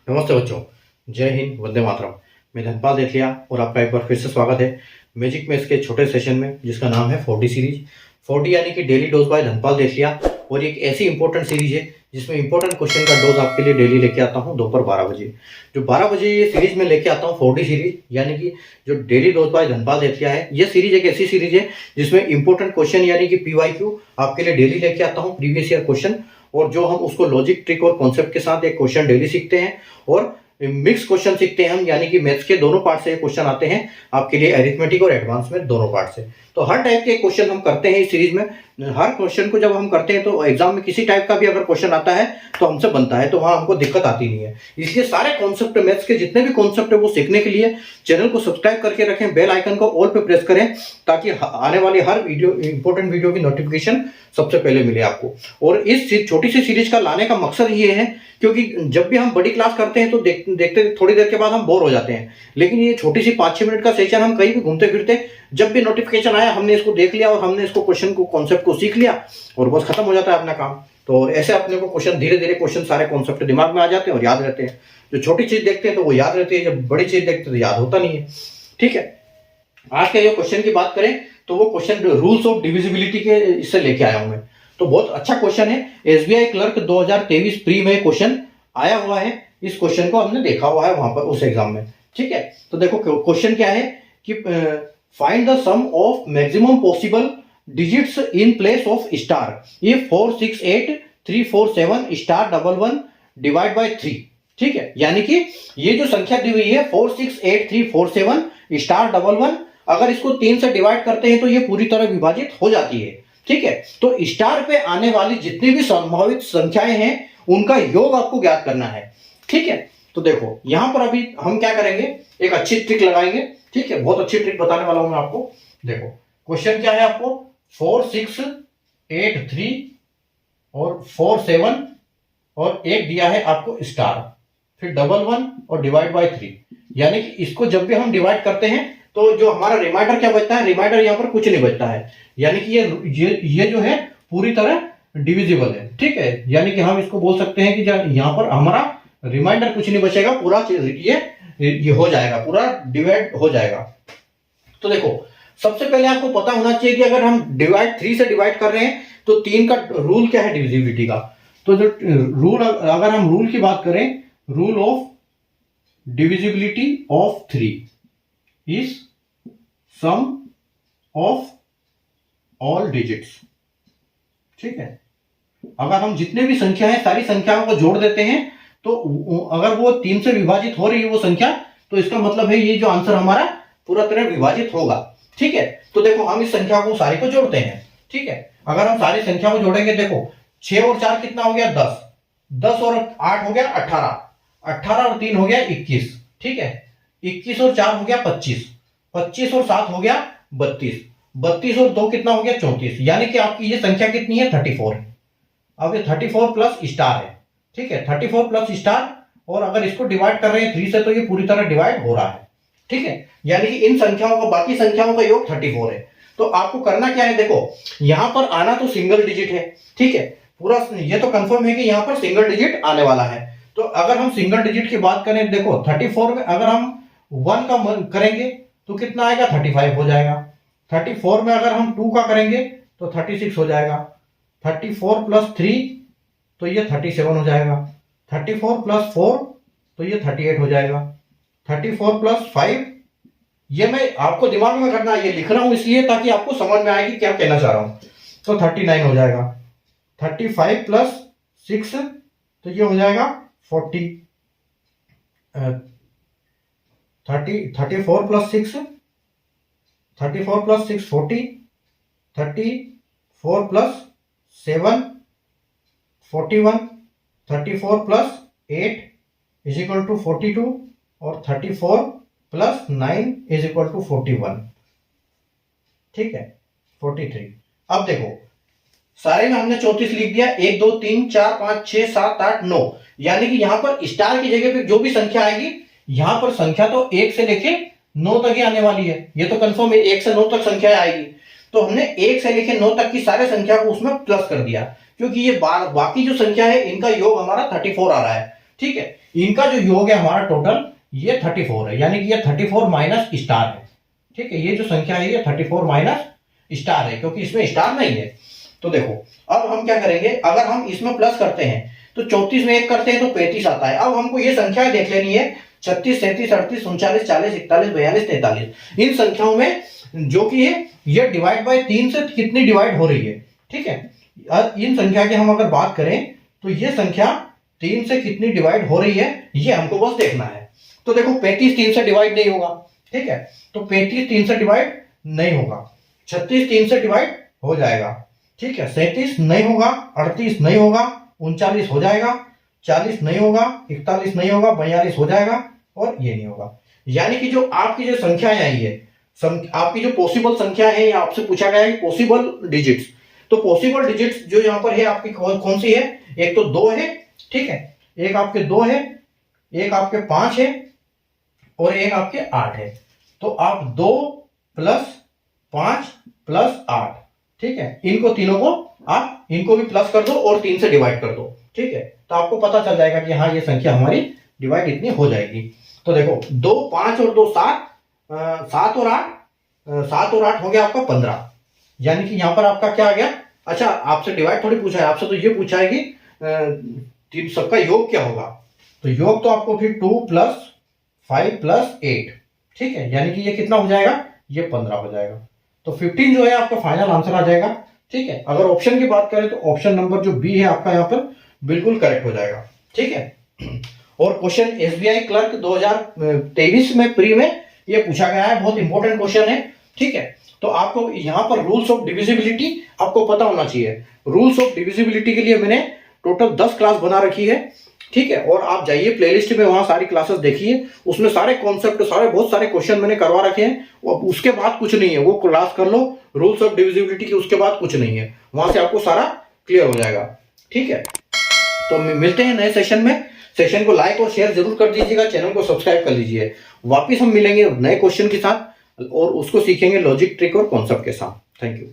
नमस्ते बच्चों, जय हिंद, वंदे मातरम। मैं धनपाल देथलिया और आपका एक बार फिर से स्वागत है मैजिक मैथ्स के छोटे सेशन में, जिसका नाम है 4D सीरीज। 4D यानी कि डेली डोज बाय धनपाल देथलिया, और एक ऐसी इंपॉर्टेंट सीरीज है जिसमें इंपॉर्टेंट क्वेश्चन का डोज आपके लिए डेली लेके आता हूँ दोपहर 12 बजे। जो 12 बजे ये सीरीज में लेके आता हूँ 4D सीरीज, यानी कि जो डेली डोज बाय धनपाल देथलिया है, ये सीरीज एक ऐसी सीरीज है जिसमें इंपॉर्टेंट क्वेश्चन यानी कि PYQ आपके लिए डेली लेके आता हूँ, प्रीवियस ईयर क्वेश्चन, और जो हम उसको लॉजिक, ट्रिक और कॉन्सेप्ट के साथ एक क्वेश्चन डेली सीखते हैं, और मिक्स क्वेश्चन सीखते हैं हम, यानी कि मैथ्स के दोनों पार्ट से क्वेश्चन आते हैं आपके लिए, अरिथमेटिक और एडवांस में दोनों पार्ट से। तो हर टाइप के क्वेश्चन हम करते हैं इस सीरीज में। हर क्वेश्चन को जब हम करते हैं तो एग्जाम में किसी टाइप का भी अगर क्वेश्चन आता है तो हमसे बनता है, तो वहां हमको दिक्कत आती नहीं है। इसलिए सारे कॉन्सेप्ट, मैथ्स के जितने भी कॉन्सेप्ट है वो सीखने के लिए चैनल को सब्सक्राइब करके रखें, बेल आइकन को ऑल पे प्रेस करें, ताकि आने वाली हर वीडियो, इंपॉर्टेंट वीडियो की नोटिफिकेशन सबसे पहले मिले आपको। और इस छोटी सी सीरीज का लाने का मकसद ये है, क्योंकि जब भी हम बड़ी क्लास करते हैं तो देखते थोड़ी देर के बाद हम बोर हो जाते हैं, लेकिन ये छोटी सी 5-6 मिनट का सेशन हम कहीं भी घूमते फिरते, जब भी नोटिफिकेशन आया हमने इसको देख लिया और हमने इसको क्वेश्चन को, कॉन्सेप्ट को सीख लिया, और बस खत्म हो जाता है अपना काम। तो ऐसे अपने को क्वेश्चन धीरे धीरे क्वेश्चन सारे कॉन्सेप्ट दिमाग में आ जाते हैं और याद रहते हैं। जो छोटी चीज देखते हैं तो वो याद रहती है, जब बड़ी चीज देखते हैं तो याद होता नहीं है। ठीक है, आज के जो क्वेश्चन की बात करें तो वो क्वेश्चन रूल्स ऑफ डिविजिबिलिटी के इससे लेके आया हूं मैं। तो बहुत अच्छा क्वेश्चन है, SBI क्लर्क 2023 प्री में क्वेश्चन आया हुआ है। इस क्वेश्चन को हमने देखा हुआ है वहां पर उस एग्जाम में। ठीक है, तो देखो क्वेश्चन क्या है कि find the sum of maximum possible digits in place of star if 4 6 8 3 4 7 star 1 1 divide by 3। ठीक है, यानी कि ये जो संख्या दी हुई है 4 6 8 3 4 7 स्टार 1 1, अगर इसको 3 से डिवाइड करते हैं तो ये पूरी तरह विभाजित हो जाती है। ठीक है, तो स्टार पे आने वाली जितनी भी संभावित संख्याएं हैं उनका योग आपको ज्ञात करना है। ठीक है, तो देखो यहां पर अभी हम क्या करेंगे, एक अच्छी ट्रिक लगाएंगे। ठीक है, बहुत अच्छी ट्रिक बताने वाला हूं मैं आपको। देखो क्वेश्चन क्या है, आपको 4 6 8 3 और 4 7 और एक दिया है आपको स्टार, फिर 1 1 और डिवाइड बाय 3, यानी कि इसको जब भी हम डिवाइड करते हैं तो जो हमारा रिमाइंडर क्या बचता है, रिमाइंडर यहाँ पर कुछ नहीं बचता है, यानी कि ये जो है पूरी तरह डिविजिबल है। ठीक है, यानी कि हम इसको बोल सकते हैं कि यहाँ पर हमारा रिमाइंडर कुछ नहीं बचेगा, पूरा ये हो जाएगा, पूरा डिवाइड हो जाएगा। तो देखो सबसे पहले आपको पता होना चाहिए कि अगर हम 3 से डिवाइड कर रहे हैं तो 3 का रूल क्या है डिविजिबिलिटी का। तो जो रूल, अगर हम रूल की बात करें, rule of divisibility of 3 is sum of all digits. ठीक है, अगर हम जितने भी संख्या है सारी संख्याओं को जोड़ देते हैं तो अगर वो 3 से विभाजित हो रही है वो संख्या, तो इसका मतलब है ये जो आंसर हमारा पूरा तरह विभाजित होगा। ठीक है, तो देखो हम इस संख्या को सारी को जोड़ते हैं। ठीक है, अगर हम सारी संख्या को जोड़ेंगे, देखो 6 और 4 कितना हो गया, 10, 10 और 8 हो गया 18, 18 और 3 हो गया 21। ठीक है, 21 और 4 हो गया 25, 25 और 7 हो गया 32, 32 और 2 कितना हो गया 34, यानी कि आपकी ये संख्या कितनी है 34 है। अब ये 34 प्लस स्टार है। ठीक है, 34 प्लस स्टार, और अगर इसको डिवाइड कर रहे हैं 3 से तो ये पूरी तरह डिवाइड हो रहा है। ठीक है, यानी कि इन संख्याओं का, बाकी संख्याओं का योग 34 है। तो आपको करना क्या है, देखो यहां पर आना तो सिंगल डिजिट है। ठीक है, पूरा ये तो कंफर्म है कि यहां पर सिंगल डिजिट आने वाला है। तो अगर हम सिंगल डिजिट की बात करें, देखो 34 में अगर हम 1 का करेंगे तो कितना आएगा, 35 हो जाएगा। 34 में अगर हम 2 का करेंगे तो 36 हो जाएगा। 34 प्लस 3 तो ये 37 हो जाएगा। 34 प्लस 4 तो ये 38 हो जाएगा। 34 प्लस 5, ये मैं आपको दिमाग में करना है, ये लिख रहा हूं इसलिए ताकि आपको समझ में आए कि क्या कहना चाह रहा हूं। तो 39 हो जाएगा। 35 प्लस 6 तो ये हो जाएगा 40। 34 plus 6, 34 plus 6 40, 34 plus 7 41, 34 plus 8 is equal to 42, और 34 प्लस 9 इज इक्वल टू 41। ठीक है, 43। अब देखो सारे में हमने 34 लिख दिया, 1 2 3 4 5 6 7 8 9, यानी कि यहां पर स्टार की जगह पे जो भी संख्या आएगी, यहां पर संख्या तो 1 से लेके 9 तक ही आने वाली है, ये तो कंफर्म है, 1 से 9 तक संख्या आएगी। तो हमने 1 से लेके 9 तक की सारे संख्या को उसमें प्लस कर दिया, क्योंकि ये बाकी जो संख्या है इनका योग हमारा 34 आ रहा है। ठीक है। इनका जो योग है हमारा टोटल ये 34 है, यानी कि ये 34 माइनस स्टार है। ठीक है, ये जो संख्या है ये 34 माइनस स्टार है, क्योंकि इसमें स्टार नहीं है। तो देखो अब हम क्या करेंगे, अगर हम इसमें प्लस करते हैं तो 34 में 1 करते हैं तो 35 आता है। अब हमको ये संख्या देख लेनी है 36, 37, 38, 39, 40, 41, 42, 43। इन संख्याओं में जो कि है ये डिवाइड बाय 3 से कितनी डिवाइड हो रही है। ठीक है, इन संख्या की हम अगर बात करें तो ये संख्या 3 से कितनी डिवाइड हो रही है ये हमको बस देखना है। तो देखो 35 3 से डिवाइड नहीं होगा। ठीक है, तो 35 3 से डिवाइड नहीं होगा। 36 3 से डिवाइड हो जाएगा। ठीक है, 37 नहीं होगा, 38 नहीं होगा, 39 हो जाएगा, 40 नहीं होगा, 41 नहीं होगा, 42 हो जाएगा और ये नहीं होगा। यानी कि जो आपकी जो संख्याएं आई है, आपकी जो पॉसिबल संख्या है, या आपसे पूछा गया है पॉसिबल डिजिट्स, तो पॉसिबल डिजिट्स जो यहाँ पर है आपकी कौन सी है, एक तो 2 है। ठीक है, एक आपके 2 है, एक आपके 5 है और एक आपके 8 है। तो आप 2 प्लस 5 प्लस 8, ठीक है, इनको तीनों को आप इनको भी प्लस कर दो और 3 से डिवाइड कर दो। ठीक है, तो आपको पता चल जाएगा कि हाँ ये संख्या हमारी डिवाइड इतनी हो जाएगी। तो देखो 2 5 और 2 7, 7 और 8, 7 और 8 हो गया आपका 15। यानी कि यहां पर आपका क्या आ गया, अच्छा आपसे डिवाइड थोड़ी पूछा है, आपसे तो ये पूछा है कि तीन सबका योग क्या होगा। तो योग तो आपको फिर 2 प्लस 5 प्लस 8, ठीक है, यानी कि ये कितना हो जाएगा, ये 15 हो जाएगा। तो 15 जो है आपका फाइनल आंसर आ जाएगा। ठीक है, अगर ऑप्शन की बात करें तो ऑप्शन नंबर जो बी है आपका यहाँ पर बिल्कुल करेक्ट हो जाएगा। ठीक है, और क्वेश्चन एसबीआई क्लर्क 2023 में प्री में ये पूछा गया है, बहुत इंपॉर्टेंट क्वेश्चन है। ठीक है, तो आपको यहाँ पर रूल्स ऑफ डिविजिबिलिटी आपको पता होना चाहिए। रूल्स ऑफ डिविजिबिलिटी के लिए मैंने टोटल 10 क्लास बना रखी है। ठीक है, और आप जाइए प्लेलिस्ट में, वहां सारी क्लासेस देखिए, उसमें सारे कॉन्सेप्ट, बहुत सारे क्वेश्चन मैंने करवा रखे हैं। उसके बाद कुछ नहीं है, वो क्लास कर लो रूल्स ऑफ डिविजिबिलिटी की, उसके बाद कुछ नहीं है, वहां से आपको सारा क्लियर हो जाएगा। ठीक है, तो मिलते हैं नए सेशन में। सेशन को लाइक और शेयर जरूर कर दीजिएगा, चैनल को सब्सक्राइब कर लीजिए। वापिस हम मिलेंगे नए क्वेश्चन के साथ और उसको सीखेंगे लॉजिक, ट्रिक और कॉन्सेप्ट के साथ। Thank you.